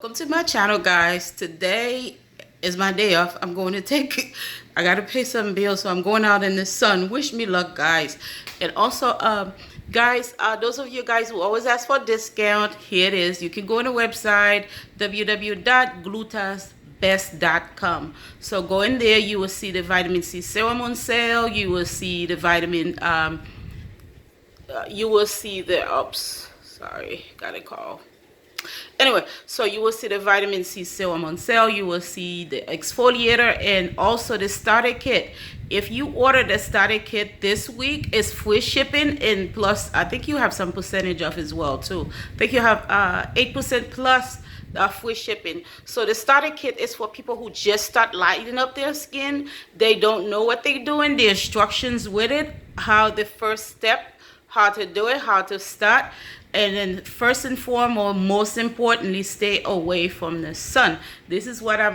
Welcome to my channel, guys. Today is my day off. I'm going to take I gotta pay some bills, so I'm going out in the sun. Wish me luck, guys. And also, guys, those of you guys who always ask for discount, here it is. You can go on the website www.glutasbest.com. So go in there, you will see the vitamin C serum on sale. You will see the vitamin you will see the oops, sorry, got a call. Anyway, so you will see the vitamin C serum on sale. You will see the exfoliator and also the starter kit. If you order the starter kit this week, it's free shipping, and plus I think you have some percentage off as well too. I think you have 8% plus free shipping. So the starter kit is for people who just start lightening up their skin. They don't know what they're doing. The instructions with it, how the first step, how to do it, how to start. And then first and foremost, most importantly, stay away from the sun. This is what I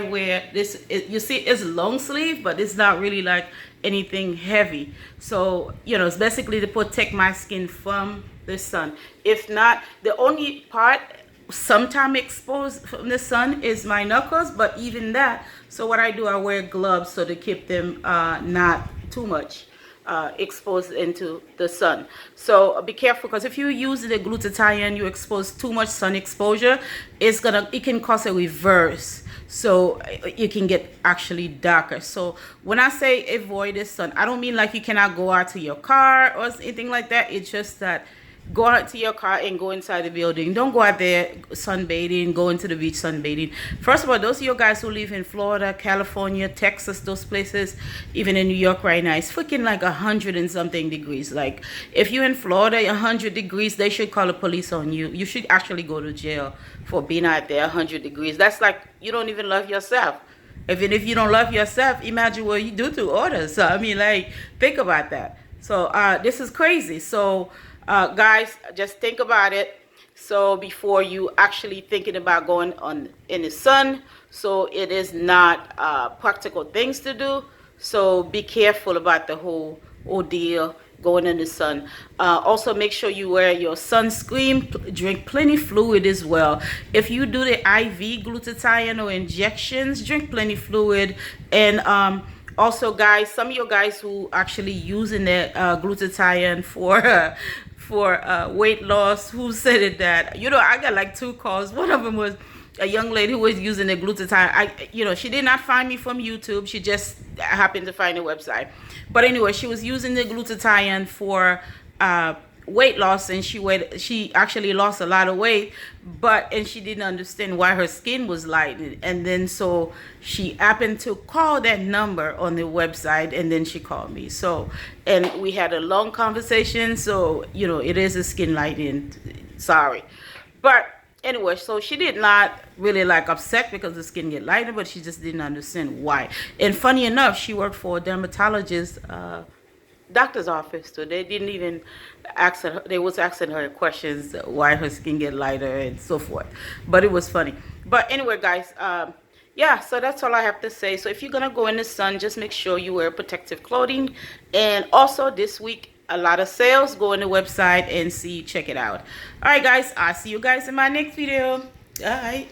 wear. You see, it's long sleeve, but it's not really like anything heavy. So, you know, it's basically to protect my skin from the sun. If not, the only part sometimes exposed from the sun is my knuckles, but even that, so what I do, I wear gloves so to keep them not too much exposed into the sun. So be careful, because if you use the glutathione, you expose too much sun exposure, it can cause a reverse, so you can get actually darker. So when I say avoid the sun, I don't mean like you cannot go out to your car or anything like that. It's just that go out to your car and go inside the building. Don't go out there sunbathing, go into the beach sunbathing. First of all, those of you guys who live in Florida, California, Texas, those places, even in New York right now, it's freaking like 100 and something degrees. Like, if you're in Florida, 100 degrees, they should call the police on you. You should actually go to jail for being out there 100 degrees. That's like you don't even love yourself. Even if you don't love yourself, imagine what you do to others. So I mean, like, think about that. So this is crazy. So guys, just think about it. So before you actually thinking about going on in the sun, so it is not practical things to do. So be careful about the whole ordeal going in the sun. Also make sure you wear your sunscreen, drink plenty fluid as well. If you do the IV glutathione or injections, drink plenty fluid. And also, guys, some of you guys who actually using the glutathione for weight loss, who said it, that, you know, I got like 2 calls. One of them was a young lady who was using the glutathione. She did not find me from YouTube. She just happened to find the website. But anyway, she was using the glutathione for weight loss, and she actually lost a lot of weight, and she didn't understand why her skin was lightened. And then so she happened to call that number on the website, and then she called me. So, and we had a long conversation. So, you know, it is a skin lightening, sorry. But anyway, so she did not really like upset because the skin get lighter, but she just didn't understand why. And funny enough, she worked for a dermatologist doctor's office, so they didn't even ask her. They was asking her questions why her skin get lighter and so forth. But it was funny. But anyway, guys, yeah, so that's all I have to say. So if you're gonna go in the sun, just make sure you wear protective clothing. And also this week, a lot of sales. Go on the website and check it out. All right, guys, I'll see you guys in my next video. All right.